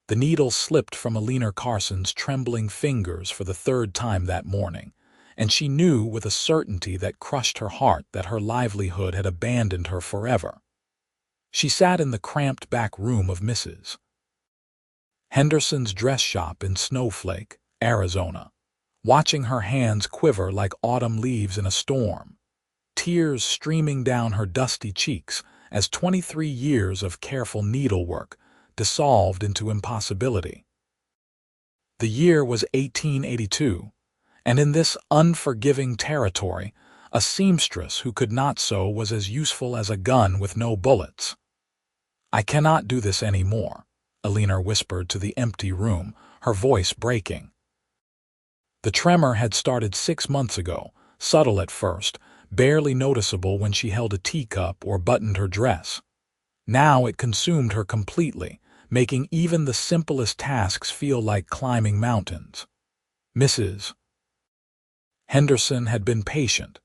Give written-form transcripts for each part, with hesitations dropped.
The needle slipped from Eleanor Carson's trembling fingers for the third time that morning, and she knew with a certainty that crushed her heart that her livelihood had abandoned her forever. She sat in the cramped back room of Mrs. Henderson's dress shop in Snowflake, Arizona, watching her hands quiver like autumn leaves in a storm, tears streaming down her dusty cheeks as 23 years of careful needlework dissolved into impossibility. The year was 1882, and in this unforgiving territory, a seamstress who could not sew was as useful as a gun with no bullets. "I cannot do this any more," Eleanor whispered to the empty room, her voice breaking. The tremor had started 6 months ago, subtle at first, barely noticeable when she held a teacup or buttoned her dress. Now it consumed her completely, making even the simplest tasks feel like climbing mountains. Mrs. Henderson had been patient,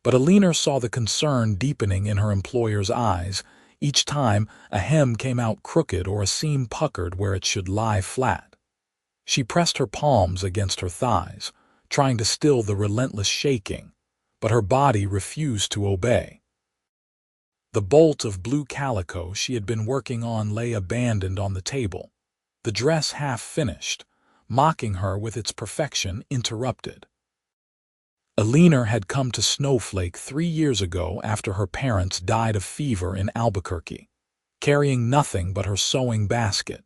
but Eleanor saw the concern deepening in her employer's eyes each time a hem came out crooked or a seam puckered where it should lie flat. She pressed her palms against her thighs, trying to still the relentless shaking, but her body refused to obey. The bolt of blue calico she had been working on lay abandoned on the table, the dress half finished, mocking her with its perfection interrupted. Eleanor had come to Snowflake 3 years ago after her parents died of fever in Albuquerque, carrying nothing but her sewing basket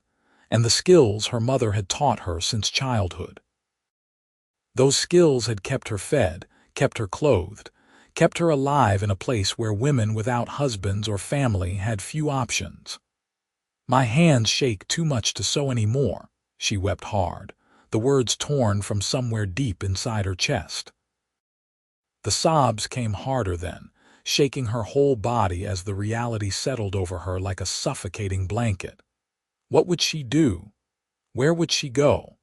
and the skills her mother had taught her since childhood. Those skills had kept her fed, kept her clothed, kept her alive in a place where women without husbands or family had few options. "My hands shake too much to sew any more," she wept hard, the words torn from somewhere deep inside her chest. The sobs came harder then, shaking her whole body as the reality settled over her like a suffocating blanket. What would she do? Where would she go?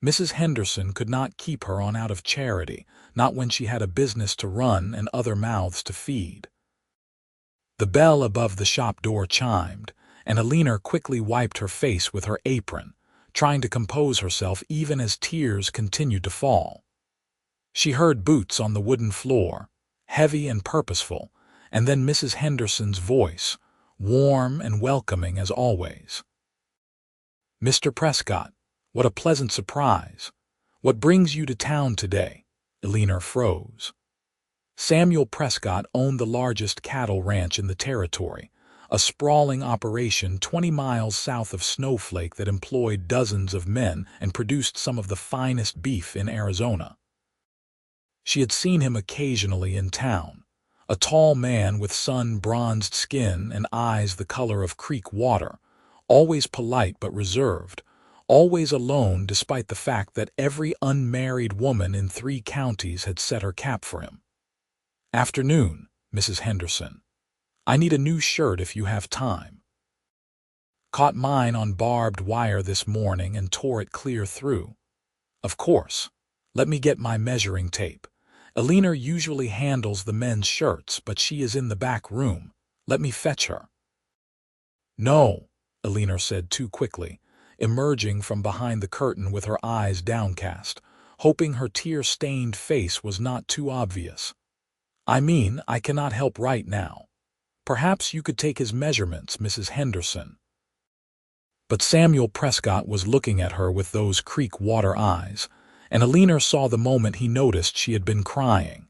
Mrs. Henderson could not keep her on out of charity, not when she had a business to run and other mouths to feed. The bell above the shop door chimed, and Eleanor quickly wiped her face with her apron, trying to compose herself even as tears continued to fall. She heard boots on the wooden floor, heavy and purposeful, and then Mrs. Henderson's voice, warm and welcoming as always. "Mr. Prescott, what a pleasant surprise. What brings you to town today?" Eleanor froze. Samuel Prescott owned the largest cattle ranch in the territory, a sprawling operation 20 miles south of Snowflake that employed dozens of men and produced some of the finest beef in Arizona. She had seen him occasionally in town, a tall man with sun-bronzed skin and eyes the color of creek water, always polite but reserved, always alone despite the fact that every unmarried woman in 3 counties had set her cap for him. "Afternoon, Mrs. Henderson. I need a new shirt if you have time. Caught mine on barbed wire this morning and tore it clear through." "Of course. Let me get my measuring tape. Eleanor usually handles the men's shirts, but she is in the back room. Let me fetch her." "No," Eleanor said too quickly, emerging from behind the curtain with her eyes downcast, hoping her tear-stained face was not too obvious. I cannot help right now. Perhaps you could take his measurements, Mrs. Henderson." But Samuel Prescott was looking at her with those creek water eyes, and Eleanor saw the moment he noticed she had been crying.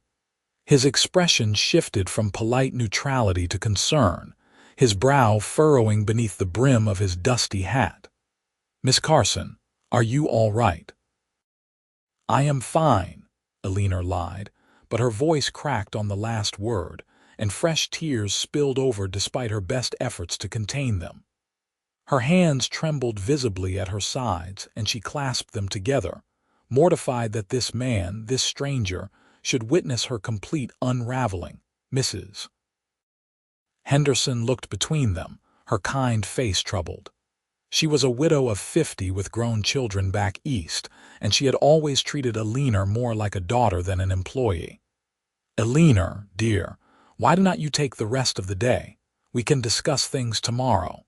His expression shifted from polite neutrality to concern, his brow furrowing beneath the brim of his dusty hat. "Miss Carson, are you all right?" "I am fine," Eleanor lied, but her voice cracked on the last word, and fresh tears spilled over despite her best efforts to contain them. Her hands trembled visibly at her sides, and she clasped them together, mortified that this man, this stranger, should witness her complete unraveling. Mrs. Henderson looked between them, her kind face troubled. She was a widow of 50 with grown children back east, and she had always treated Eleanor more like a daughter than an employee. "Eleanor, dear, why do not you take the rest of the day? We can discuss things tomorrow."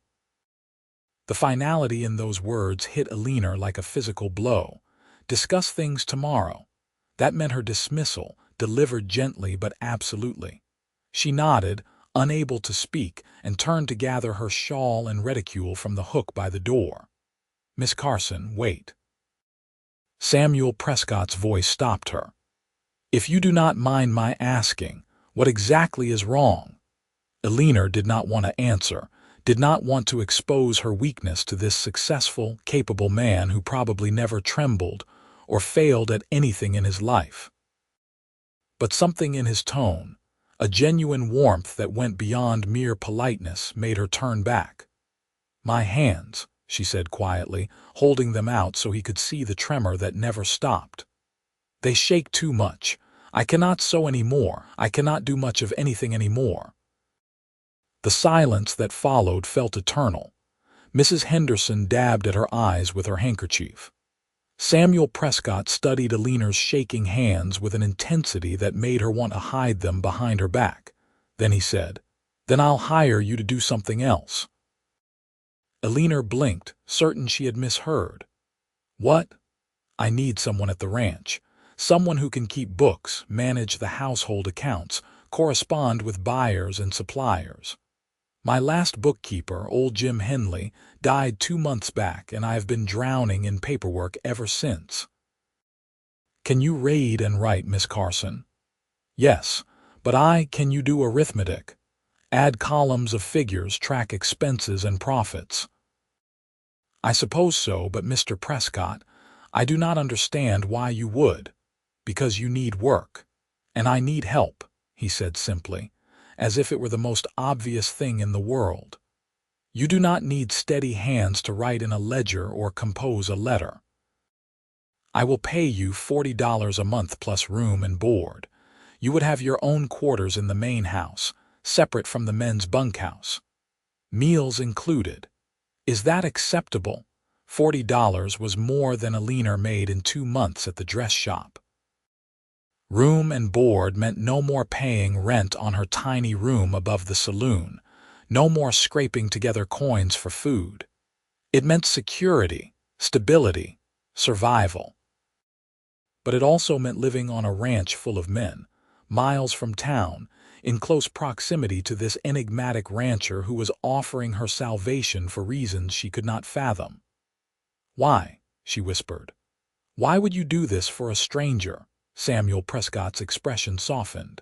The finality in those words hit Eleanor like a physical blow. Discuss things tomorrow. That meant her dismissal, delivered gently but absolutely. She nodded, unable to speak, and turned to gather her shawl and reticule from the hook by the door. "Miss Carson, wait." Samuel Prescott's voice stopped her. "If you do not mind my asking, what exactly is wrong?" Eleanor did not want to answer, did not want to expose her weakness to this successful, capable man who probably never trembled or failed at anything in his life. But something in his tone, a genuine warmth that went beyond mere politeness, made her turn back. "My hands," she said quietly, holding them out so he could see the tremor that never stopped. "They shake too much. I cannot sew any more. I cannot do much of anything any more." The silence that followed felt eternal. Mrs. Henderson dabbed at her eyes with her handkerchief. Samuel Prescott studied Eleanor's shaking hands with an intensity that made her want to hide them behind her back. Then he said, "Then I'll hire you to do something else." Eleanor blinked, certain she had misheard. "What?" "I need someone at the ranch. Someone who can keep books, manage the household accounts, correspond with buyers and suppliers. My last bookkeeper, old Jim Henley, died 2 months back, and I have been drowning in paperwork ever since." "Can you read and write, Miss Carson?" "Yes, but can you do arithmetic? Add columns of figures, track expenses and profits?" "I suppose so, but Mr. Prescott, I do not understand why you would." "Because you need work, and I need help," he said simply, as if it were the most obvious thing in the world. "You do not need steady hands to write in a ledger or compose a letter. I will pay you $40 a month plus room and board. You would have your own quarters in the main house, separate from the men's bunkhouse. Meals included. Is that acceptable?" $40 was more than Eleanor made in 2 months at the dress shop. Room and board meant no more paying rent on her tiny room above the saloon, no more scraping together coins for food. It meant security, stability, survival. But it also meant living on a ranch full of men, miles from town, in close proximity to this enigmatic rancher who was offering her salvation for reasons she could not fathom. "Why?" she whispered. "Why would you do this for a stranger?" Samuel Prescott's expression softened.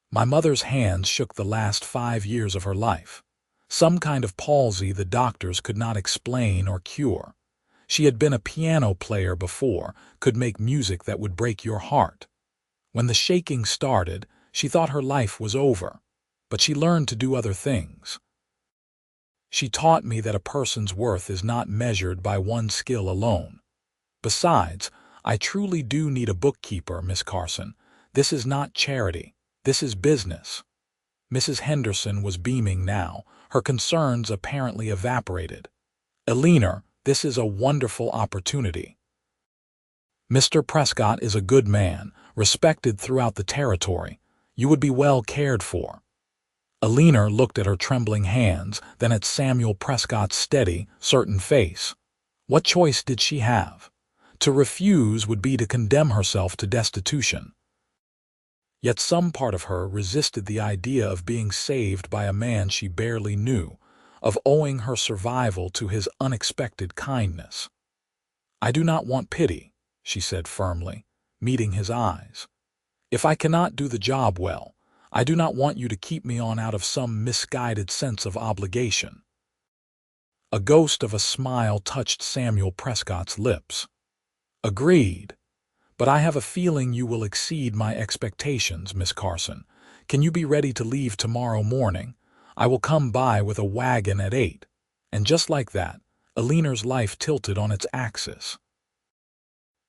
"My mother's hands shook the last 5 years of her life. Some kind of palsy the doctors could not explain or cure. She had been a piano player before, could make music that would break your heart. When the shaking started, she thought her life was over, but she learned to do other things. She taught me that a person's worth is not measured by one skill alone. Besides, I truly do need a bookkeeper, Miss Carson. This is not charity. This is business." Mrs. Henderson was beaming now, her concerns apparently evaporated. "Eleanor, this is a wonderful opportunity. Mr. Prescott is a good man, respected throughout the territory. You would be well cared for." Eleanor looked at her trembling hands, then at Samuel Prescott's steady, certain face. What choice did she have? To refuse would be to condemn herself to destitution. Yet some part of her resisted the idea of being saved by a man she barely knew, of owing her survival to his unexpected kindness. "I do not want pity," she said firmly, meeting his eyes. "If I cannot do the job well, I do not want you to keep me on out of some misguided sense of obligation." A ghost of a smile touched Samuel Prescott's lips. "Agreed. But I have a feeling you will exceed my expectations, Miss Carson. Can you be ready to leave tomorrow morning? I will come by with a wagon at 8. And just like that, Eleanor's life tilted on its axis.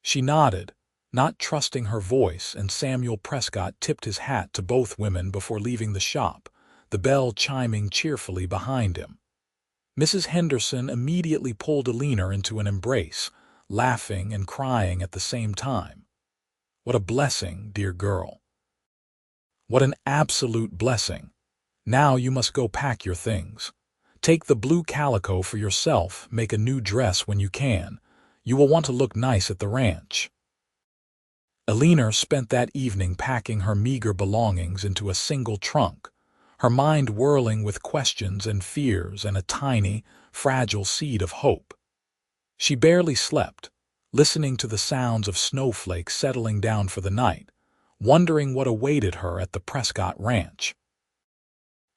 She nodded, not trusting her voice, and Samuel Prescott tipped his hat to both women before leaving the shop, the bell chiming cheerfully behind him. Mrs. Henderson immediately pulled Eleanor into an embrace, laughing and crying at the same time. "What a blessing, dear girl. What an absolute blessing. Now you must go pack your things. Take the blue calico for yourself, make a new dress when you can. You will want to look nice at the ranch." Eleanor spent that evening packing her meager belongings into a single trunk, her mind whirling with questions and fears and a tiny, fragile seed of hope. She barely slept, listening to the sounds of snowflakes settling down for the night, wondering what awaited her at the Prescott Ranch.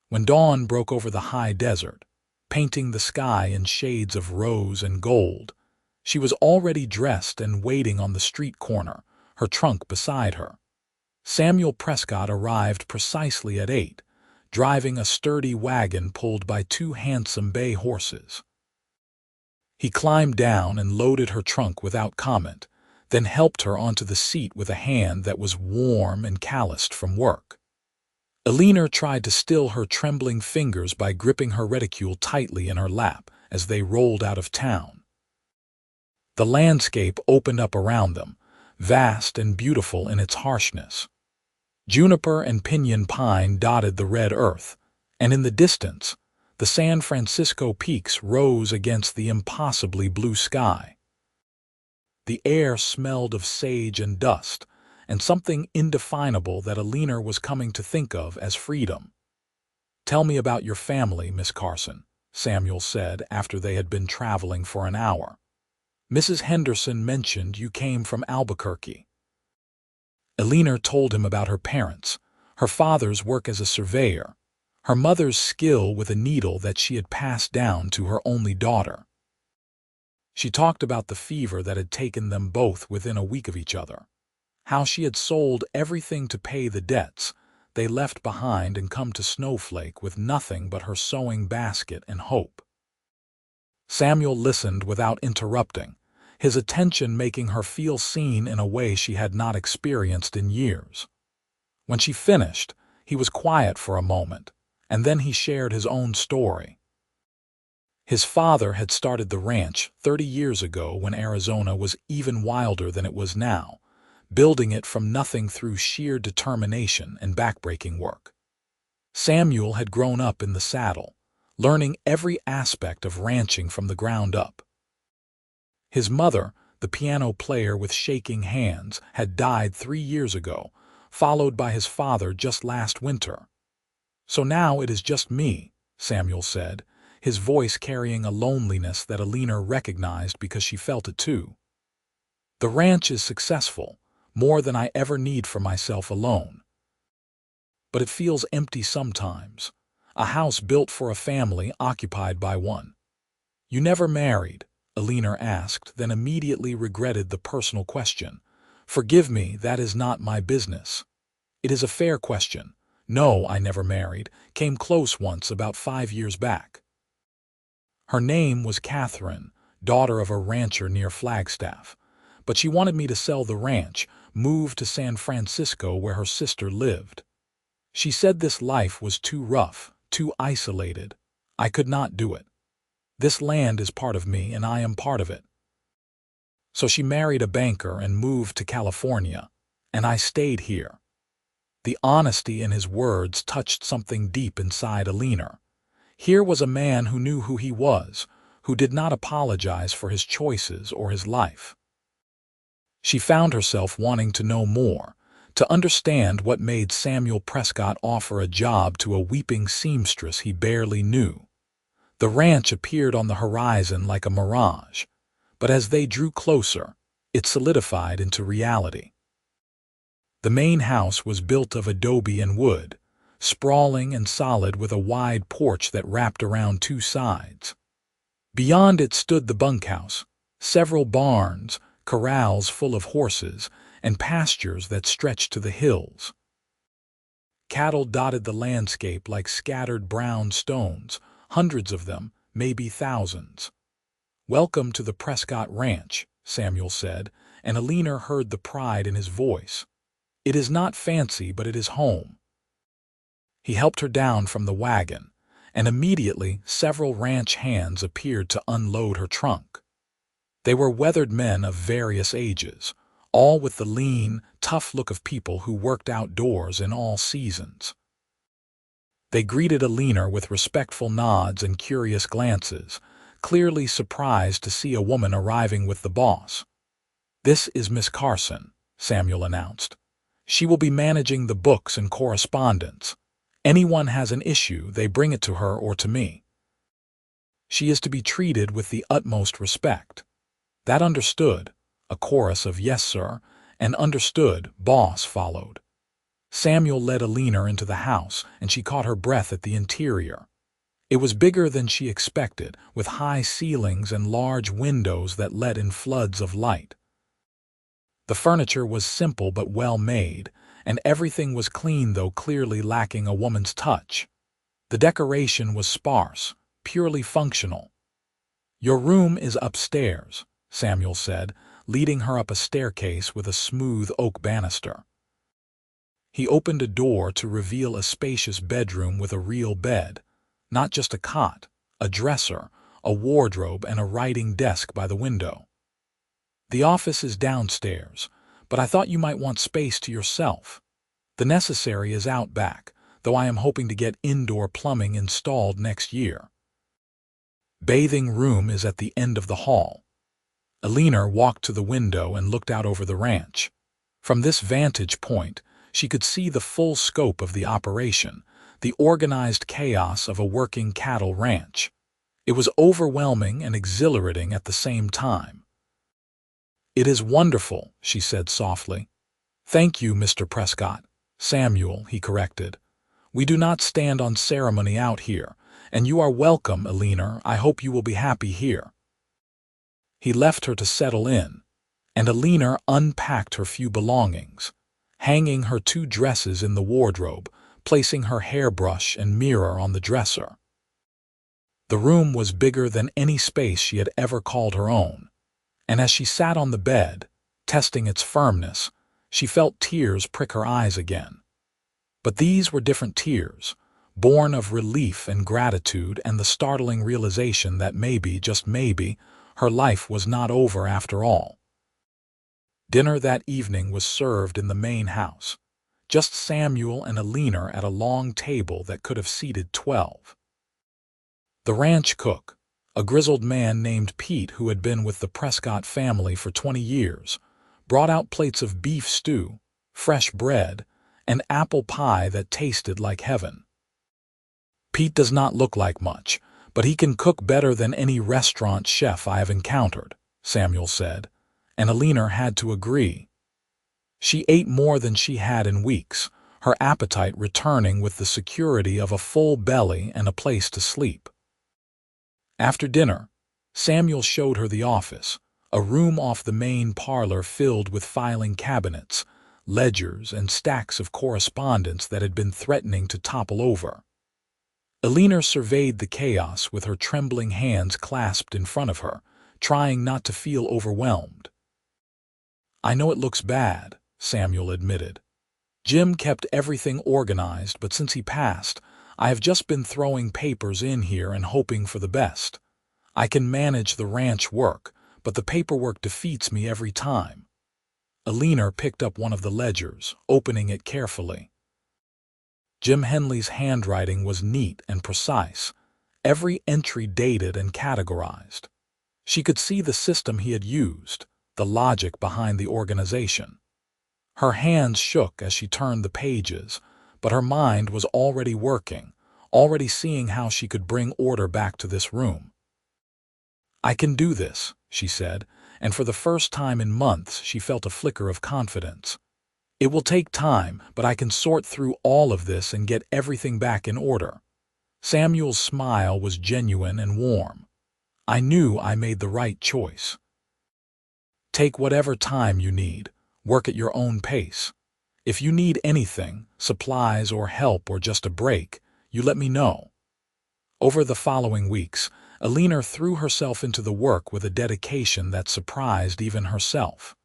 When dawn broke over the high desert, painting the sky in shades of rose and gold, she was already dressed and waiting on the street corner, her trunk beside her. Samuel Prescott arrived precisely at 8, driving a sturdy wagon pulled by 2 handsome bay horses. He climbed down and loaded her trunk without comment, then helped her onto the seat with a hand that was warm and calloused from work. Eleanor tried to still her trembling fingers by gripping her reticule tightly in her lap as they rolled out of town. The landscape opened up around them, vast and beautiful in its harshness. Juniper and pinyon pine dotted the red earth, and in the distance, the San Francisco peaks rose against the impossibly blue sky. The air smelled of sage and dust, and something indefinable that Eleanor was coming to think of as freedom. "Tell me about your family, Miss Carson," Samuel said after they had been traveling for an hour. "Mrs. Henderson mentioned you came from Albuquerque." Eleanor told him about her parents, her father's work as a surveyor, her mother's skill with a needle that she had passed down to her only daughter. She talked about the fever that had taken them both within a week of each other, how she had sold everything to pay the debts they left behind and come to Snowflake with nothing but her sewing basket and hope. Samuel listened without interrupting, his attention making her feel seen in a way she had not experienced in years. When she finished, he was quiet for a moment, and then he shared his own story. His father had started the ranch 30 years ago when Arizona was even wilder than it was now, building it from nothing through sheer determination and backbreaking work. Samuel had grown up in the saddle, learning every aspect of ranching from the ground up. His mother, the piano player with shaking hands, had died 3 years ago, followed by his father just last winter. "So now it is just me," Samuel said, his voice carrying a loneliness that Eleanor recognized because she felt it too. "The ranch is successful, more than I ever need for myself alone. But it feels empty sometimes, a house built for a family occupied by one." "You never married?" Eleanor asked, then immediately regretted the personal question. "Forgive me, that is not my business." "It is a fair question. No, I never married. Came close once about 5 years back. Her name was Catherine, daughter of a rancher near Flagstaff. But she wanted me to sell the ranch, move to San Francisco where her sister lived. She said this life was too rough, too isolated. I could not do it. This land is part of me and I am part of it. So she married a banker and moved to California, and I stayed here." The honesty in his words touched something deep inside Eleanor. Here was a man who knew who he was, who did not apologize for his choices or his life. She found herself wanting to know more, to understand what made Samuel Prescott offer a job to a weeping seamstress he barely knew. The ranch appeared on the horizon like a mirage, but as they drew closer, it solidified into reality. The main house was built of adobe and wood, sprawling and solid with a wide porch that wrapped around 2 sides. Beyond it stood the bunkhouse, several barns, corrals full of horses, and pastures that stretched to the hills. Cattle dotted the landscape like scattered brown stones, hundreds of them, maybe thousands. "Welcome to the Prescott Ranch," Samuel said, and Eleanor heard the pride in his voice. "It is not fancy, but it is home." He helped her down from the wagon, and immediately several ranch hands appeared to unload her trunk. They were weathered men of various ages, all with the lean, tough look of people who worked outdoors in all seasons. They greeted Eleanor with respectful nods and curious glances, clearly surprised to see a woman arriving with the boss. "This is Miss Carson," Samuel announced. "She will be managing the books and correspondence. Anyone has an issue, they bring it to her or to me. She is to be treated with the utmost respect." "That understood," a chorus of "Yes, sir," and "Understood, boss" followed. Samuel led Eleanor into the house, and she caught her breath at the interior. It was bigger than she expected, with high ceilings and large windows that let in floods of light. The furniture was simple but well made, and everything was clean though clearly lacking a woman's touch. The decoration was sparse, purely functional. "Your room is upstairs," Samuel said, leading her up a staircase with a smooth oak banister. He opened a door to reveal a spacious bedroom with a real bed, not just a cot, a dresser, a wardrobe, and a writing desk by the window. "The office is downstairs, but I thought you might want space to yourself. The necessary is out back, though I am hoping to get indoor plumbing installed next year. Bathing room is at the end of the hall." Eleanor walked to the window and looked out over the ranch. From this vantage point, she could see the full scope of the operation, the organized chaos of a working cattle ranch. It was overwhelming and exhilarating at the same time. "It is wonderful," she said softly. "Thank you, Mr. Prescott." "Samuel," he corrected. "We do not stand on ceremony out here, and you are welcome, Eleanor. I hope you will be happy here." He left her to settle in, and Eleanor unpacked her few belongings, hanging her 2 dresses in the wardrobe, placing her hairbrush and mirror on the dresser. The room was bigger than any space she had ever called her own, and as she sat on the bed, testing its firmness, she felt tears prick her eyes again. But these were different tears, born of relief and gratitude and the startling realization that maybe, just maybe, her life was not over after all. Dinner that evening was served in the main house, just Samuel and Eleanor at a long table that could have seated 12. The ranch cook, a grizzled man named Pete who had been with the Prescott family for 20 years, brought out plates of beef stew, fresh bread, and apple pie that tasted like heaven. "Pete does not look like much, but he can cook better than any restaurant chef I have encountered," Samuel said, and Eleanor had to agree. She ate more than she had in weeks, her appetite returning with the security of a full belly and a place to sleep. After dinner, Samuel showed her the office, a room off the main parlor filled with filing cabinets, ledgers, and stacks of correspondence that had been threatening to topple over. Eleanor surveyed the chaos with her trembling hands clasped in front of her, trying not to feel overwhelmed. "I know it looks bad," Samuel admitted. "Jim kept everything organized, but since he passed, I have just been throwing papers in here and hoping for the best. I can manage the ranch work, but the paperwork defeats me every time." Eleanor picked up one of the ledgers, opening it carefully. Jim Henley's handwriting was neat and precise, every entry dated and categorized. She could see the system he had used, the logic behind the organization. Her hands shook as she turned the pages, but her mind was already working, already seeing how she could bring order back to this room. "I can do this," she said, and for the first time in months she felt a flicker of confidence. "It will take time, but I can sort through all of this and get everything back in order." Samuel's smile was genuine and warm. "I knew I made the right choice. Take whatever time you need. Work at your own pace. If you need anything, supplies or help or just a break, you let me know." Over the following weeks, Eleanor threw herself into the work with a dedication that surprised even herself.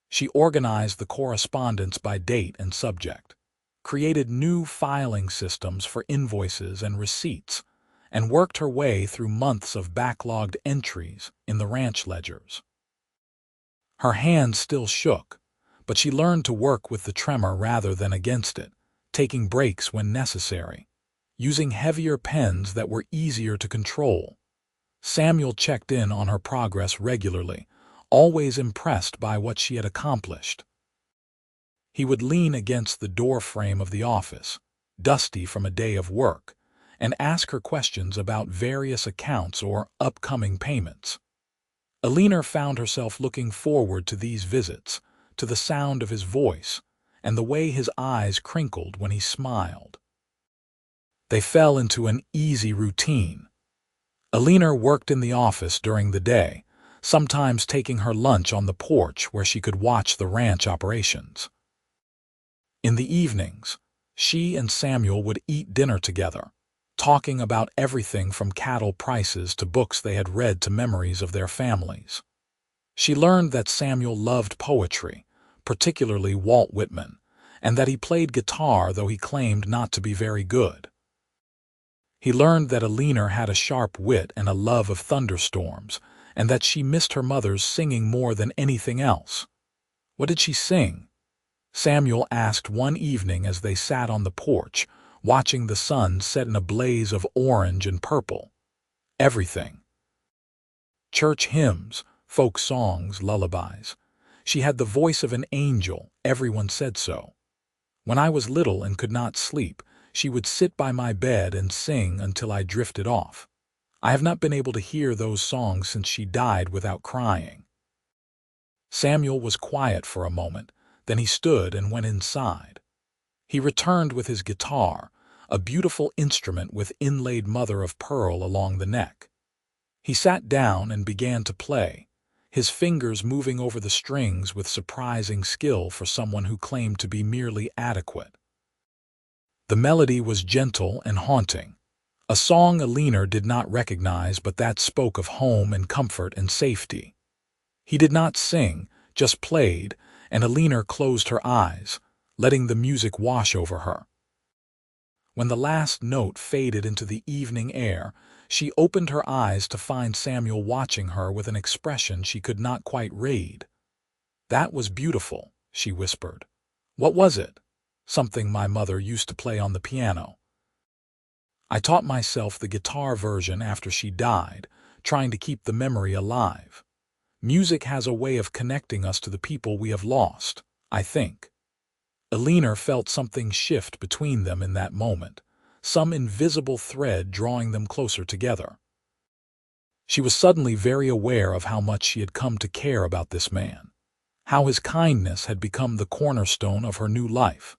She organized the correspondence by date and subject, created new filing systems for invoices and receipts, and worked her way through months of backlogged entries in the ranch ledgers. Her hands still shook, but she learned to work with the tremor rather than against it, taking breaks when necessary. using heavier pens that were easier to control. Samuel checked in on her progress regularly, always impressed by what she had accomplished. He would lean against the doorframe of the office, dusty from a day of work, and ask her questions about various accounts or upcoming payments. Eleanor found herself looking forward to these visits, to the sound of his voice, and the way his eyes crinkled when he smiled. They fell into an easy routine. Eleanor worked in the office during the day, sometimes taking her lunch on the porch where she could watch the ranch operations. In the evenings, she and Samuel would eat dinner together, talking about everything from cattle prices to books they had read to memories of their families. She learned that Samuel loved poetry, particularly Walt Whitman, and that he played guitar though he claimed not to be very good. He learned that Eleanor had a sharp wit and a love of thunderstorms, and that she missed her mother's singing more than anything else. What did she sing? Samuel asked one evening as they sat on the porch, watching the sun set in a blaze of orange and purple. Everything. Church hymns, folk songs, lullabies. She had the voice of an angel, everyone said so. When I was little and could not sleep, she would sit by my bed and sing until I drifted off. I have not been able to hear those songs since she died without crying. Samuel was quiet for a moment, then he stood and went inside. He returned with his guitar, a beautiful instrument with inlaid mother of pearl along the neck. He sat down and began to play, his fingers moving over the strings with surprising skill for someone who claimed to be merely adequate. The melody was gentle and haunting, a song Eleanor did not recognize but that spoke of home and comfort and safety. He did not sing, just played, and Eleanor closed her eyes, letting the music wash over her. When the last note faded into the evening air, she opened her eyes to find Samuel watching her with an expression she could not quite read. "That was beautiful," she whispered. "What was it?" "Something my mother used to play on the piano. I taught myself the guitar version after she died, trying to keep the memory alive. Music has a way of connecting us to the people we have lost, I think." Eleanor felt something shift between them in that moment, some invisible thread drawing them closer together. She was suddenly very aware of how much she had come to care about this man, how his kindness had become the cornerstone of her new life,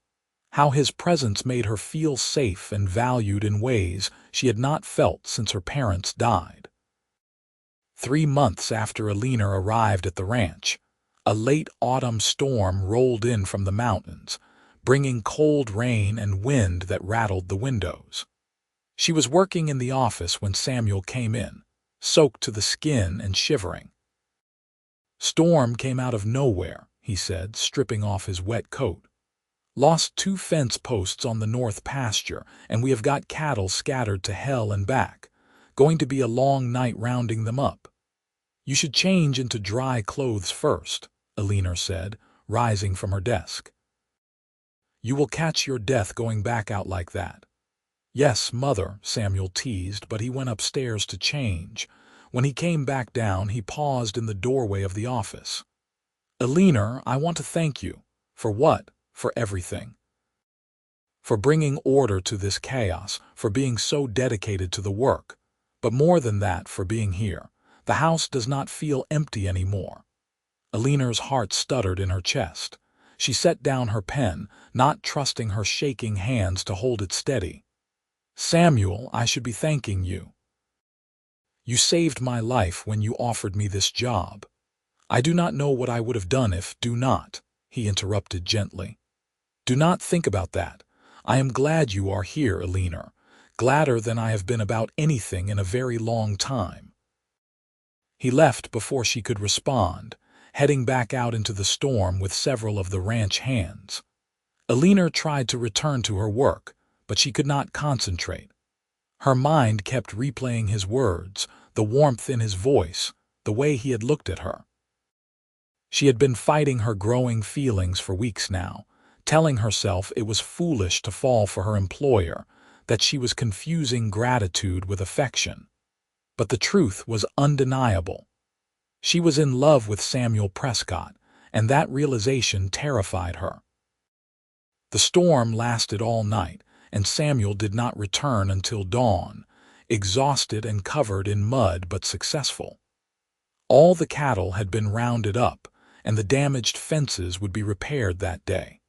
how his presence made her feel safe and valued in ways she had not felt since her parents died. 3 months after Eleanor arrived at the ranch, a late autumn storm rolled in from the mountains, bringing cold rain and wind that rattled the windows. She was working in the office when Samuel came in, soaked to the skin and shivering. "Storm came out of nowhere," he said, stripping off his wet coat. "Lost 2 fence posts on the north pasture, and we have got cattle scattered to hell and back. Going to be a long night rounding them up." "You should change into dry clothes first," Eleanor said, rising from her desk. "You will catch your death going back out like that." "Yes, Mother," Samuel teased, but he went upstairs to change. When he came back down, he paused in the doorway of the office. "Eleanor, I want to thank you." "For what?" "For everything. For bringing order to this chaos, for being so dedicated to the work. But more than that, for being here. The house does not feel empty anymore." Eleanor's heart stuttered in her chest. She set down her pen, not trusting her shaking hands to hold it steady. "Samuel, I should be thanking you. You saved my life when you offered me this job. I do not know what I would have done if—" "Do not," he interrupted gently. "Do not think about that. I am glad you are here, Eleanor, gladder than I have been about anything in a very long time." He left before she could respond, heading back out into the storm with several of the ranch hands. Eleanor tried to return to her work, but she could not concentrate. Her mind kept replaying his words, the warmth in his voice, the way he had looked at her. She had been fighting her growing feelings for weeks now, telling herself it was foolish to fall for her employer, that she was confusing gratitude with affection. But the truth was undeniable. She was in love with Samuel Prescott, and that realization terrified her. The storm lasted all night, and Samuel did not return until dawn, exhausted and covered in mud but successful. All the cattle had been rounded up, and the damaged fences would be repaired that day.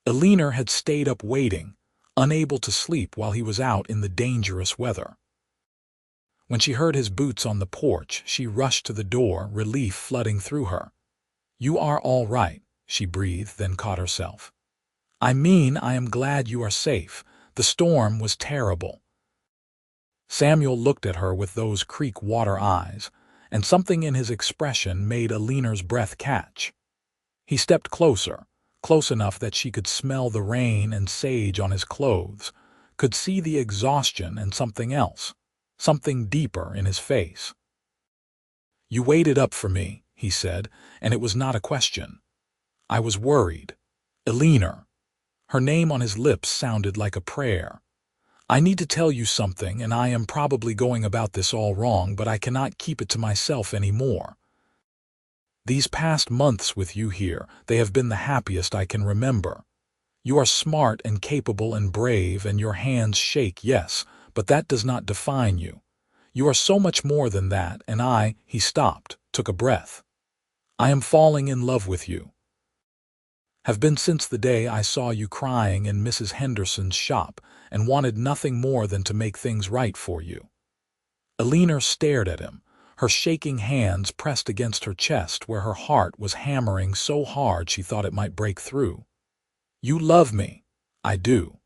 Eleanor had stayed up waiting, unable to sleep while he was out in the dangerous weather. When she heard his boots on the porch, she rushed to the door, relief flooding through her. "You are all right," she breathed, then caught herself. "I mean, I am glad you are safe. The storm was terrible." Samuel looked at her with those creek water eyes, and something in his expression made Eleanor's breath catch. He stepped closer, close enough that she could smell the rain and sage on his clothes, could see the exhaustion and something else, something deeper in his face. "You waited up for me," he said, and it was not a question. "I was worried. Eleanor." Her name on his lips sounded like a prayer. "I need to tell you something, and I am probably going about this all wrong, but I cannot keep it to myself anymore. These past months with you here, they have been the happiest I can remember. You are smart and capable and brave, and your hands shake, yes, but that does not define you. You are so much more than that, and he stopped, took a breath. "I am falling in love with you. Have been since the day I saw you crying in Mrs. Henderson's shop and wanted nothing more than to make things right for you." Eleanor stared at him, her shaking hands pressed against her chest where her heart was hammering so hard she thought it might break through. "You love me." "I do.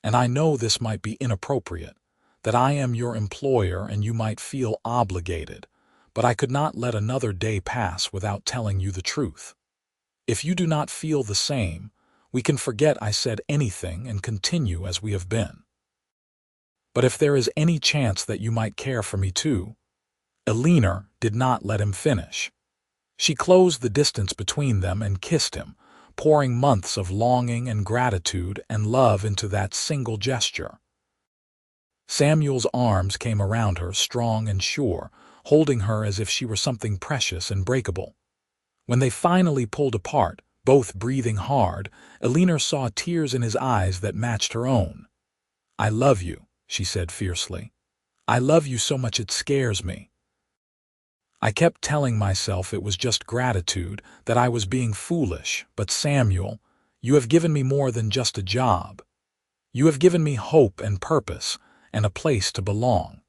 And I know this might be inappropriate, that I am your employer and you might feel obligated, but I could not let another day pass without telling you the truth. If you do not feel the same, we can forget I said anything and continue as we have been. But if there is any chance that you might care for me too—" Eleanor did not let him finish. She closed the distance between them and kissed him, pouring months of longing and gratitude and love into that single gesture. Samuel's arms came around her, strong and sure, holding her as if she were something precious and breakable. When they finally pulled apart, both breathing hard, Eleanor saw tears in his eyes that matched her own. "I love you," she said fiercely. "I love you so much it scares me. I kept telling myself it was just gratitude, that I was being foolish, but Samuel, you have given me more than just a job. You have given me hope and purpose, and a place to belong.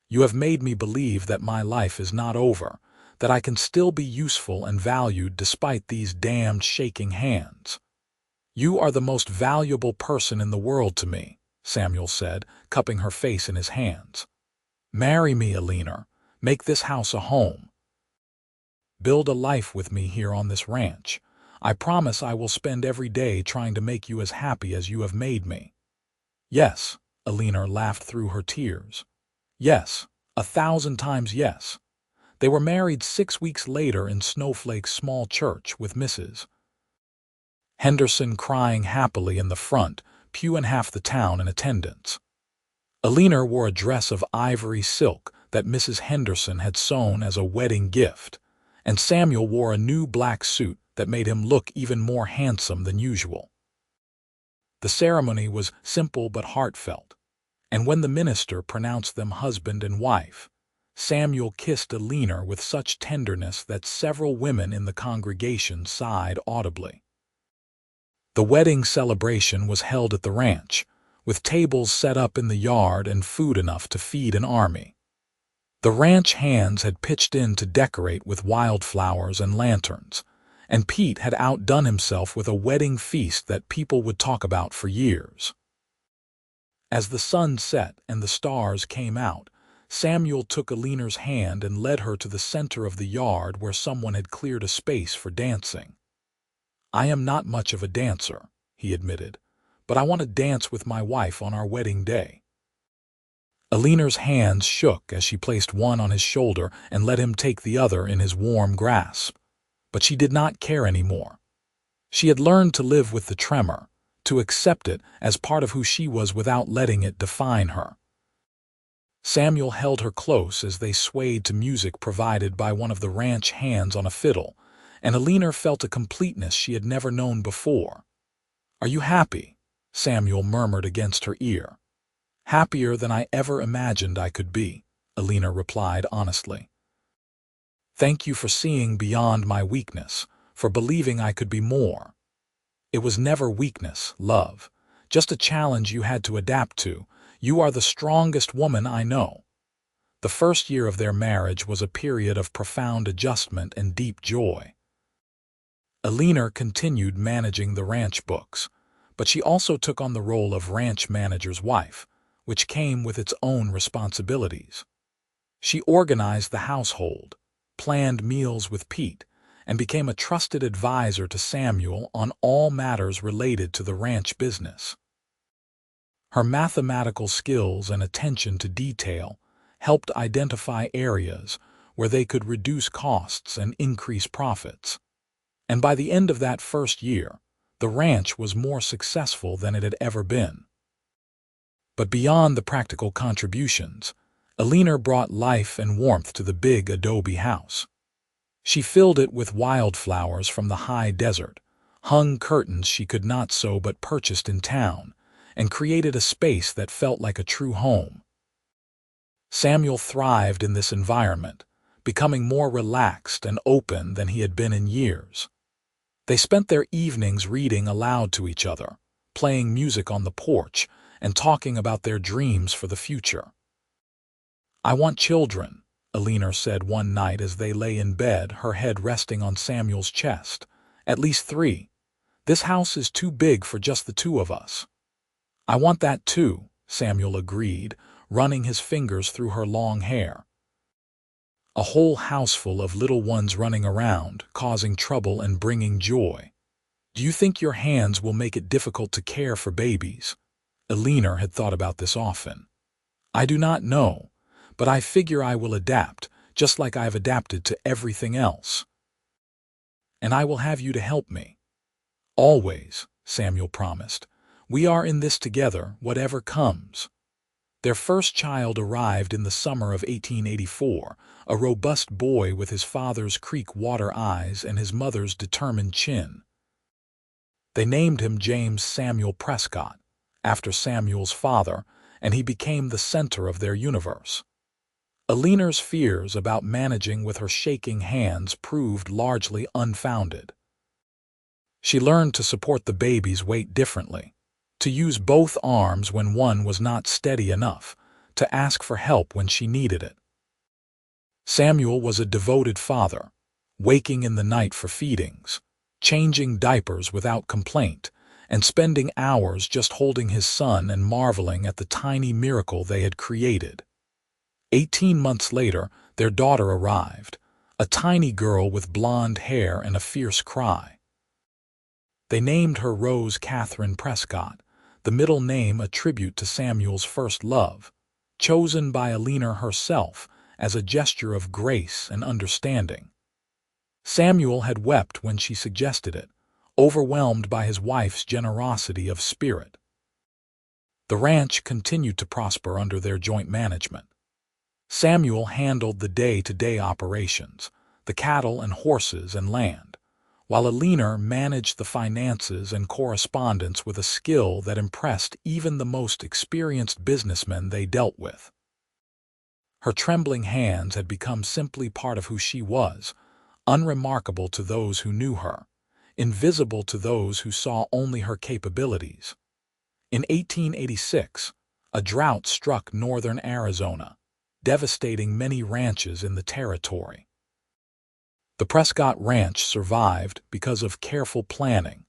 You have made me believe that my life is not over, that I can still be useful and valued despite these damned shaking hands. You are the most valuable person in the world to me," Samuel said, cupping her face in his hands. "Marry me, Eleanor. Make this house a home. Build a life with me here on this ranch. I promise I will spend every day trying to make you as happy as you have made me." "Yes," Eleanor laughed through her tears. "Yes, 1,000 times yes." They were married 6 weeks later in Snowflake's small church with Mrs. Henderson crying happily in the front pew and half the town in attendance. Eleanor wore a dress of ivory silk that Mrs. Henderson had sewn as a wedding gift, and Samuel wore a new black suit that made him look even more handsome than usual. The ceremony was simple but heartfelt, and when the minister pronounced them husband and wife, Samuel kissed Eleanor with such tenderness that several women in the congregation sighed audibly. The wedding celebration was held at the ranch, with tables set up in the yard and food enough to feed an army. The ranch hands had pitched in to decorate with wildflowers and lanterns, and Pete had outdone himself with a wedding feast that people would talk about for years. As the sun set and the stars came out, Samuel took Eleanor's hand and led her to the center of the yard where someone had cleared a space for dancing. "I am not much of a dancer," he admitted, "but I want to dance with my wife on our wedding day." Eleanor's hands shook as she placed one on his shoulder and let him take the other in his warm grasp. But she did not care anymore. She had learned to live with the tremor, to accept it as part of who she was without letting it define her. Samuel held her close as they swayed to music provided by one of the ranch hands on a fiddle, and Eleanor felt a completeness she had never known before. "Are you happy?" Samuel murmured against her ear. "Happier than I ever imagined I could be," Eleanor replied honestly. "Thank you for seeing beyond my weakness, for believing I could be more. It was never weakness, love, just a challenge you had to adapt to. You are the strongest woman I know." The first year of their marriage was a period of profound adjustment and deep joy. Eleanor continued managing the ranch books, but she also took on the role of ranch manager's wife, which came with its own responsibilities. She organized the household, planned meals with Pete, and became a trusted advisor to Samuel on all matters related to the ranch business. Her mathematical skills and attention to detail helped identify areas where they could reduce costs and increase profits. And by the end of that first year, the ranch was more successful than it had ever been. But beyond the practical contributions, Eleanor brought life and warmth to the big adobe house. She filled it with wildflowers from the high desert, hung curtains she could not sew but purchased in town, and created a space that felt like a true home. Samuel thrived in this environment, becoming more relaxed and open than he had been in years. They spent their evenings reading aloud to each other, playing music on the porch, and talking about their dreams for the future. "I want children," Eleanor said one night as they lay in bed, her head resting on Samuel's chest. "At least 3. This house is too big for just the 2 of us." "I want that too," Samuel agreed, running his fingers through her long hair. "A whole house full of little ones running around, causing trouble and bringing joy. Do you think your hands will make it difficult to care for babies?" Eleanor had thought about this often. "I do not know, but I figure I will adapt, just like I've adapted to everything else. And I will have you to help me." "Always," Samuel promised. "We are in this together, whatever comes." Their first child arrived in the summer of 1884, a robust boy with his father's creek water eyes and his mother's determined chin. They named him James Samuel Prescott, after Samuel's father, and he became the center of their universe. Eleanor's fears about managing with her shaking hands proved largely unfounded. She learned to support the baby's weight differently, to use both arms when one was not steady enough, to ask for help when she needed it. Samuel was a devoted father, waking in the night for feedings, changing diapers without complaint, and spending hours just holding his son and marveling at the tiny miracle they had created. 18 months later, their daughter arrived, a tiny girl with blonde hair and a fierce cry. They named her Rose Catherine Prescott, the middle name a tribute to Samuel's first love, chosen by Eleanor herself as a gesture of grace and understanding. Samuel had wept when she suggested it, overwhelmed by his wife's generosity of spirit. The ranch continued to prosper under their joint management. Samuel handled the day-to-day operations, the cattle and horses and land, while Eleanor managed the finances and correspondence with a skill that impressed even the most experienced businessmen they dealt with. Her trembling hands had become simply part of who she was, unremarkable to those who knew her, invisible to those who saw only her capabilities. In 1886, a drought struck northern Arizona, devastating many ranches in the territory. The Prescott Ranch survived because of careful planning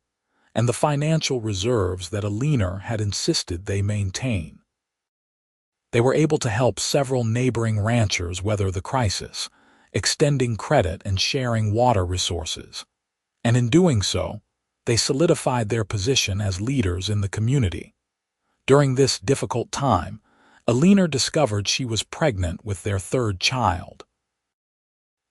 and the financial reserves that Eleanor had insisted they maintain. They were able to help several neighboring ranchers weather the crisis, extending credit and sharing water resources. And in doing so, they solidified their position as leaders in the community. During this difficult time, Eleanor discovered she was pregnant with their 3rd child.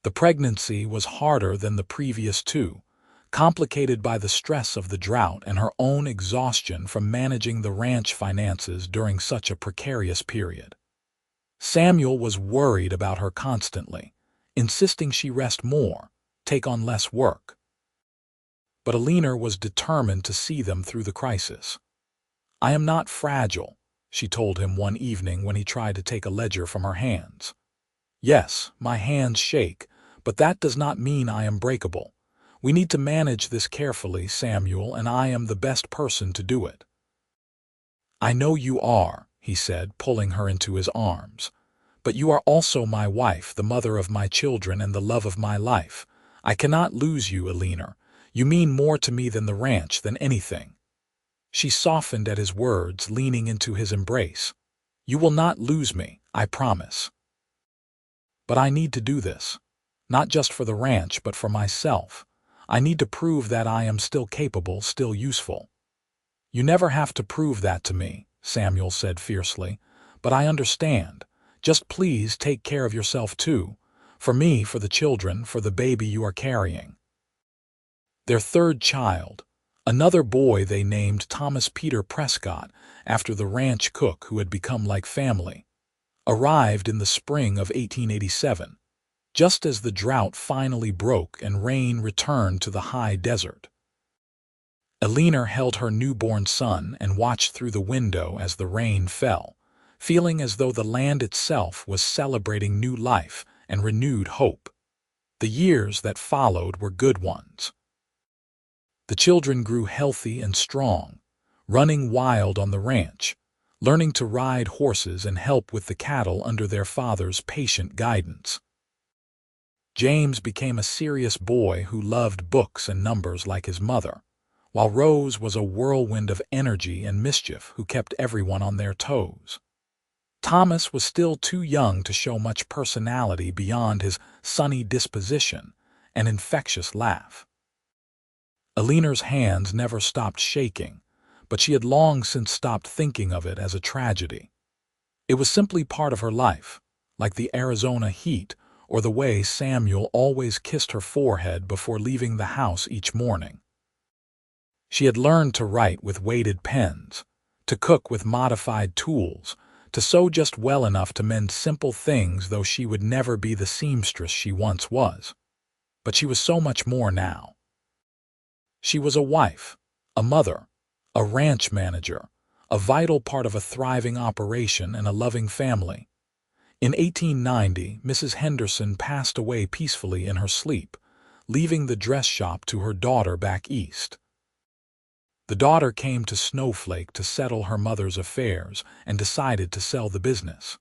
The pregnancy was harder than the previous 2, complicated by the stress of the drought and her own exhaustion from managing the ranch finances during such a precarious period. Samuel was worried about her constantly, insisting she rest more, take on less work. But Eleanor was determined to see them through the crisis. "I am not fragile," she told him one evening when he tried to take a ledger from her hands. "Yes, my hands shake, but that does not mean I am breakable. We need to manage this carefully, Samuel, and I am the best person to do it." "I know you are," he said, pulling her into his arms. "But you are also my wife, the mother of my children, and the love of my life. I cannot lose you, Eleanor. You mean more to me than the ranch, than anything." She softened at his words, leaning into his embrace. "You will not lose me, I promise. But I need to do this. Not just for the ranch, but for myself. I need to prove that I am still capable, still useful." "You never have to prove that to me," Samuel said fiercely. "But I understand. Just please take care of yourself too. For me, for the children, for the baby you are carrying." Their third child, another boy they named Thomas Peter Prescott after the ranch cook who had become like family, arrived in the spring of 1887, just as the drought finally broke and rain returned to the high desert. Eleanor held her newborn son and watched through the window as the rain fell, feeling as though the land itself was celebrating new life and renewed hope. The years that followed were good ones. The children grew healthy and strong, running wild on the ranch, learning to ride horses and help with the cattle under their father's patient guidance. James became a serious boy who loved books and numbers like his mother, while Rose was a whirlwind of energy and mischief who kept everyone on their toes. Thomas was still too young to show much personality beyond his sunny disposition and infectious laugh. Eleanor's hands never stopped shaking, but she had long since stopped thinking of it as a tragedy. It was simply part of her life, like the Arizona heat or the way Samuel always kissed her forehead before leaving the house each morning. She had learned to write with weighted pens, to cook with modified tools, to sew just well enough to mend simple things, though she would never be the seamstress she once was. But she was so much more now. She was a wife, a mother, a ranch manager, a vital part of a thriving operation and a loving family. In 1890, Mrs. Henderson passed away peacefully in her sleep, leaving the dress shop to her daughter back east. The daughter came to Snowflake to settle her mother's affairs and decided to sell the business.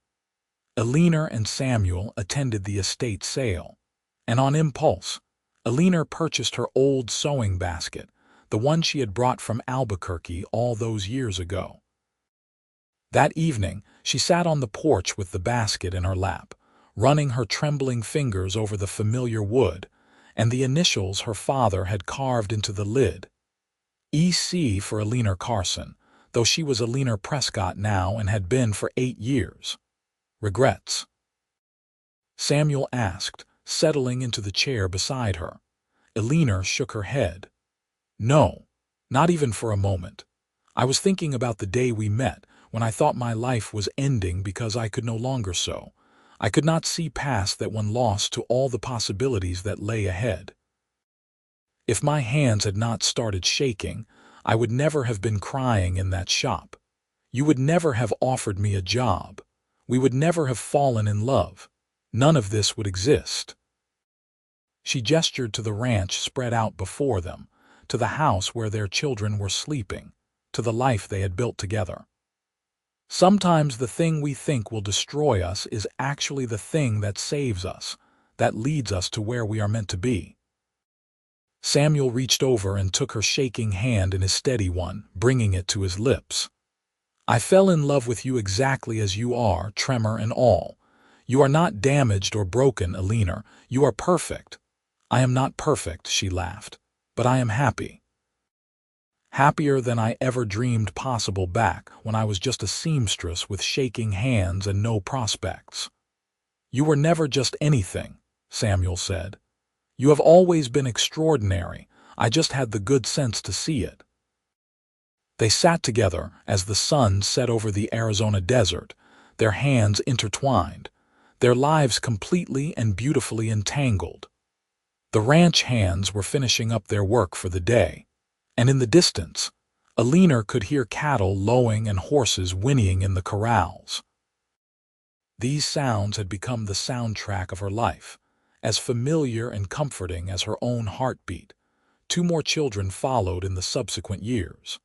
Eleanor and Samuel attended the estate sale, and on impulse, Eleanor purchased her old sewing basket, the one she had brought from Albuquerque all those years ago. That evening, she sat on the porch with the basket in her lap, running her trembling fingers over the familiar wood and the initials her father had carved into the lid. EC for Eleanor Carson, though she was Eleanor Prescott now and had been for 8 years. "Regrets?" Samuel asked, settling into the chair beside her. Eleanor shook her head. "No, not even for a moment. I was thinking about the day we met, when I thought my life was ending because I could no longer sew. I could not see past that one lost to all the possibilities that lay ahead. If my hands had not started shaking, I would never have been crying in that shop. You would never have offered me a job. We would never have fallen in love. None of this would exist." She gestured to the ranch spread out before them, to the house where their children were sleeping, to the life they had built together. Sometimes the thing we think will destroy us is actually the thing that saves us, that leads us to where we are meant to be. Samuel reached over and took her shaking hand in his steady one, bringing it to his lips. "I fell in love with you exactly as you are, tremor and all. You are not damaged or broken, Eleanor. You are perfect." "I am not perfect," she laughed, "but I am happy. Happier than I ever dreamed possible back when I was just a seamstress with shaking hands and no prospects." "You were never just anything," Samuel said. "You have always been extraordinary. I just had the good sense to see it." They sat together as the sun set over the Arizona desert, their hands intertwined, their lives completely and beautifully entangled. The ranch hands were finishing up their work for the day, and in the distance, Eleanor could hear cattle lowing and horses whinnying in the corrals. These sounds had become the soundtrack of her life, as familiar and comforting as her own heartbeat. Two more children followed in the subsequent years.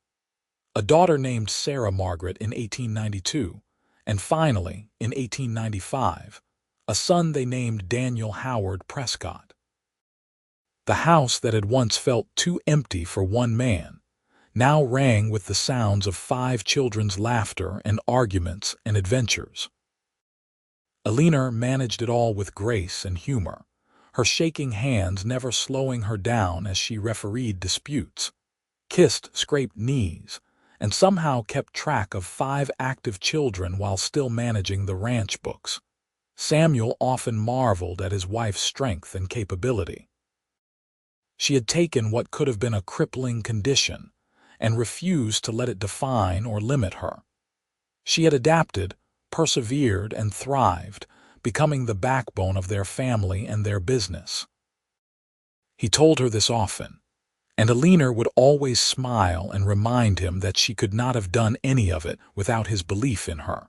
A daughter named Sarah Margaret in 1892, and finally, in 1895, a son they named Daniel Howard Prescott. The house that had once felt too empty for one man now rang with the sounds of 5 children's laughter and arguments and adventures. Eleanor managed it all with grace and humor, her shaking hands never slowing her down as she refereed disputes, kissed scraped knees, and somehow kept track of 5 active children while still managing the ranch books. Samuel often marveled at his wife's strength and capability. She had taken what could have been a crippling condition and refused to let it define or limit her. She had adapted, persevered, and thrived, becoming the backbone of their family and their business. He told her this often, and Eleanor would always smile and remind him that she could not have done any of it without his belief in her.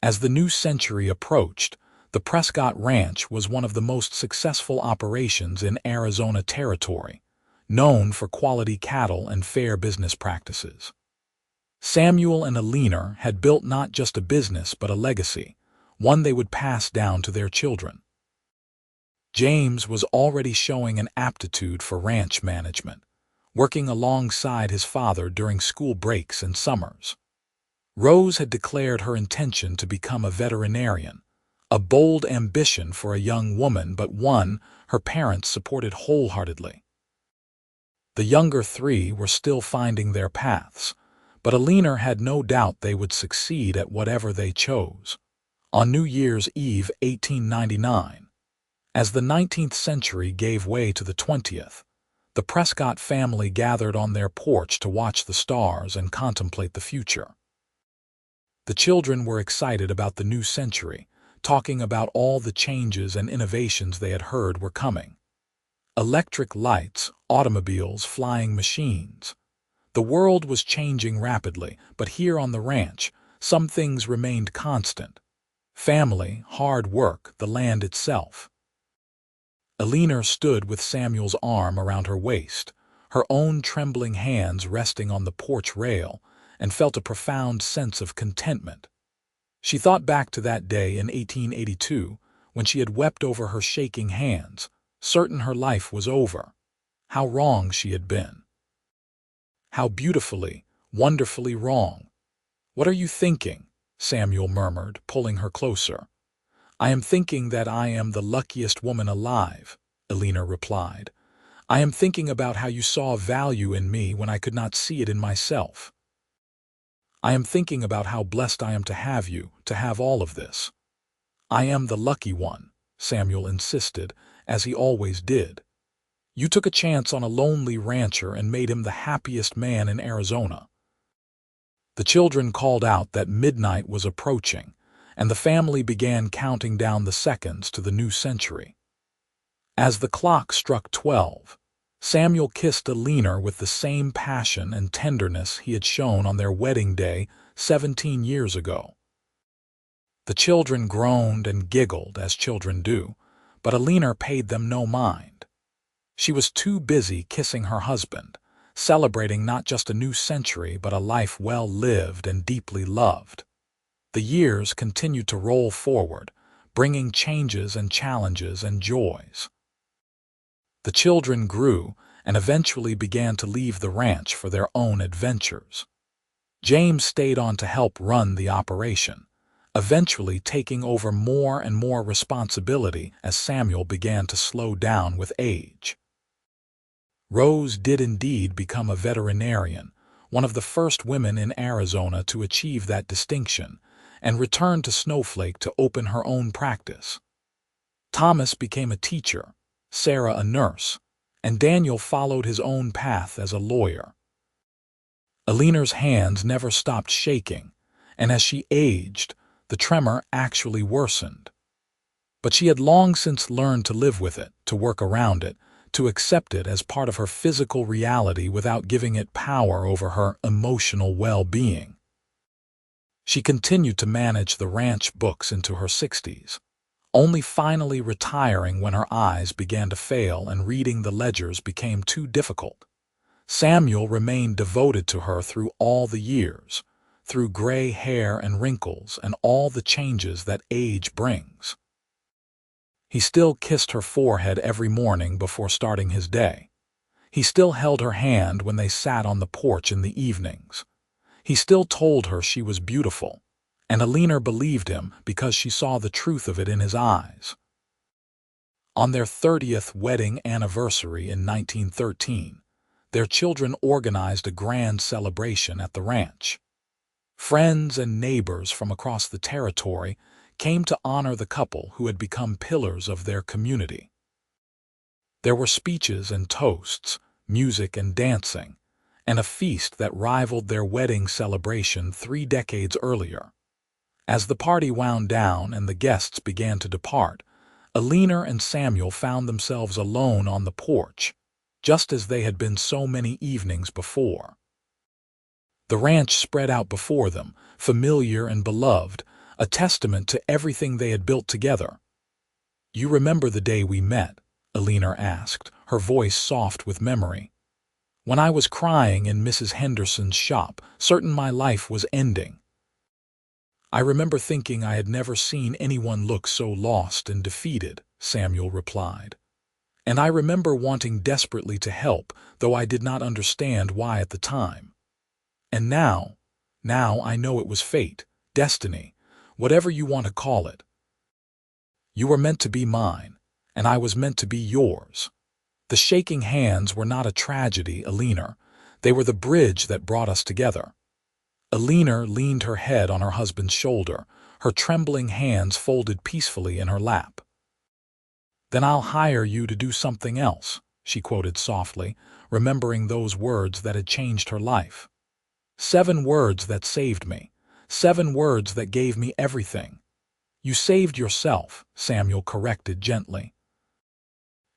As the new century approached, the Prescott Ranch was one of the most successful operations in Arizona territory, known for quality cattle and fair business practices. Samuel and Eleanor had built not just a business but a legacy, one they would pass down to their children. James was already showing an aptitude for ranch management, working alongside his father during school breaks and summers. Rose had declared her intention to become a veterinarian, a bold ambition for a young woman, but one her parents supported wholeheartedly. The younger 3 were still finding their paths, but Eleanor had no doubt they would succeed at whatever they chose. On New Year's Eve 1899, as the 19th century gave way to the 20th, the Prescott family gathered on their porch to watch the stars and contemplate the future. The children were excited about the new century, talking about all the changes and innovations they had heard were coming. Electric lights, automobiles, flying machines. The world was changing rapidly, but here on the ranch, some things remained constant. Family, hard work, the land itself. Eleanor stood with Samuel's arm around her waist, her own trembling hands resting on the porch rail, and felt a profound sense of contentment. She thought back to that day in 1882 when she had wept over her shaking hands, certain her life was over. How wrong she had been. How beautifully, wonderfully wrong. "What are you thinking?" Samuel murmured, pulling her closer. "I am thinking that I am the luckiest woman alive," Eleanor replied. "I am thinking about how you saw value in me when I could not see it in myself. I am thinking about how blessed I am to have you, to have all of this." "I am the lucky one," Samuel insisted, as he always did. "You took a chance on a lonely rancher and made him the happiest man in Arizona." The children called out that midnight was approaching, and the family began counting down the seconds to the new century. As the clock struck 12, Samuel kissed Eleanor with the same passion and tenderness he had shown on their wedding day 17 years ago. The children groaned and giggled, as children do, but Eleanor paid them no mind. She was too busy kissing her husband, celebrating not just a new century but a life well lived and deeply loved. The years continued to roll forward, bringing changes and challenges and joys. The children grew and eventually began to leave the ranch for their own adventures. James stayed on to help run the operation, eventually taking over more and more responsibility as Samuel began to slow down with age. Rose did indeed become a veterinarian, one of the first women in Arizona to achieve that distinction, and returned to Snowflake to open her own practice. Thomas became a teacher, Sarah a nurse, and Daniel followed his own path as a lawyer. Eleanor's hands never stopped shaking, and as she aged, the tremor actually worsened. But she had long since learned to live with it, to work around it, to accept it as part of her physical reality without giving it power over her emotional well-being. She continued to manage the ranch books into her 60s, only finally retiring when her eyes began to fail and reading the ledgers became too difficult. Samuel remained devoted to her through all the years, through gray hair and wrinkles and all the changes that age brings. He still kissed her forehead every morning before starting his day. He still held her hand when they sat on the porch in the evenings. He still told her she was beautiful, and Eleanor believed him because she saw the truth of it in his eyes. On their 30th wedding anniversary in 1913, their children organized a grand celebration at the ranch. Friends and neighbors from across the territory came to honor the couple who had become pillars of their community. There were speeches and toasts, music and dancing, and a feast that rivaled their wedding celebration 3 decades earlier. As the party wound down and the guests began to depart, Eleanor and Samuel found themselves alone on the porch, just as they had been so many evenings before. The ranch spread out before them, familiar and beloved, a testament to everything they had built together. "You remember the day we met?" Eleanor asked, her voice soft with memory. "When I was crying in Mrs. Henderson's shop, certain my life was ending. I remember thinking I had never seen anyone look so lost and defeated," Samuel replied. "And I remember wanting desperately to help, though I did not understand why at the time. And now I know it was fate, destiny, whatever you want to call it. You were meant to be mine, and I was meant to be yours." The shaking hands were not a tragedy, Eleanor. They were the bridge that brought us together. Eleanor leaned her head on her husband's shoulder, her trembling hands folded peacefully in her lap. "Then I'll hire you to do something else," she quoted softly, remembering those words that had changed her life. 7 words that saved me. 7 words that gave me everything. "You saved yourself," Samuel corrected gently.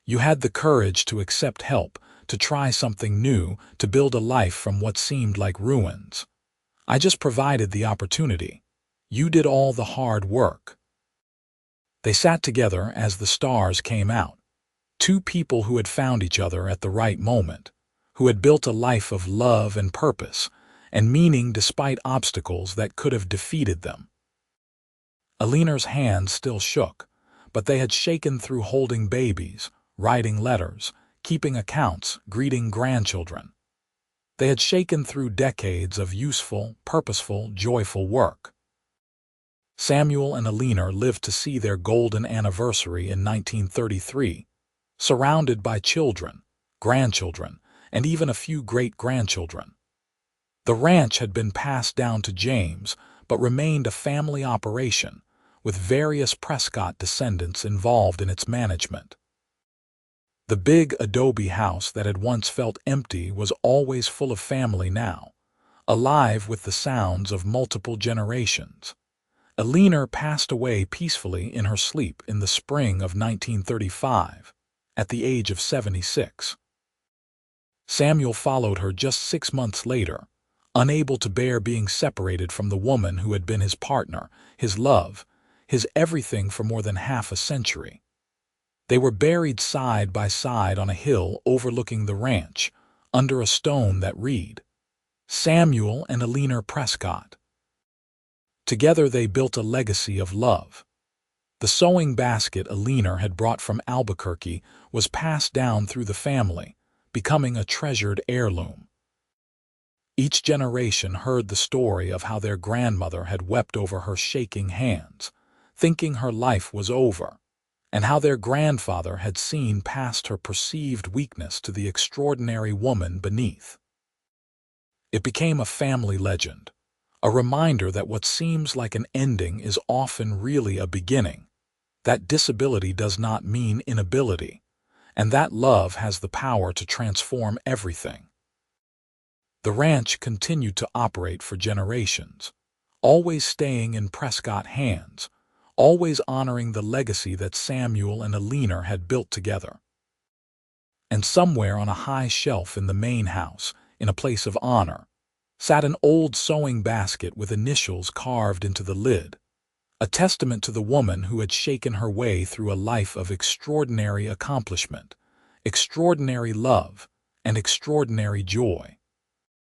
"You had the courage to accept help, to try something new, to build a life from what seemed like ruins. I just provided the opportunity. You did all the hard work." They sat together as the stars came out. 2 people who had found each other at the right moment, who had built a life of love and purpose, and meaning despite obstacles that could have defeated them. Eleanor's hands still shook, but they had shaken through holding babies, writing letters, keeping accounts, greeting grandchildren. They had shaken through decades of useful, purposeful, joyful work. Samuel and Eleanor lived to see their golden anniversary in 1933, surrounded by children, grandchildren, and even a few great-grandchildren. The ranch had been passed down to James, but remained a family operation, with various Prescott descendants involved in its management. The big adobe house that had once felt empty was always full of family now, alive with the sounds of multiple generations. Eleanor passed away peacefully in her sleep in the spring of 1935, at the age of 76. Samuel followed her just 6 months later, unable to bear being separated from the woman who had been his partner, his love, his everything for more than half a century. They were buried side by side on a hill overlooking the ranch, under a stone that read, "Samuel and Eleanor Prescott." Together they built a legacy of love. The sewing basket Eleanor had brought from Albuquerque was passed down through the family, becoming a treasured heirloom. Each generation heard the story of how their grandmother had wept over her shaking hands, thinking her life was over, and how their grandfather had seen past her perceived weakness to the extraordinary woman beneath. It became a family legend, a reminder that what seems like an ending is often really a beginning, that disability does not mean inability, and that love has the power to transform everything. The ranch continued to operate for generations, always staying in Prescott hands, always honoring the legacy that Samuel and Eleanor had built together. And somewhere on a high shelf in the main house, in a place of honor, sat an old sewing basket with initials carved into the lid, a testament to the woman who had shaken her way through a life of extraordinary accomplishment, extraordinary love, and extraordinary joy.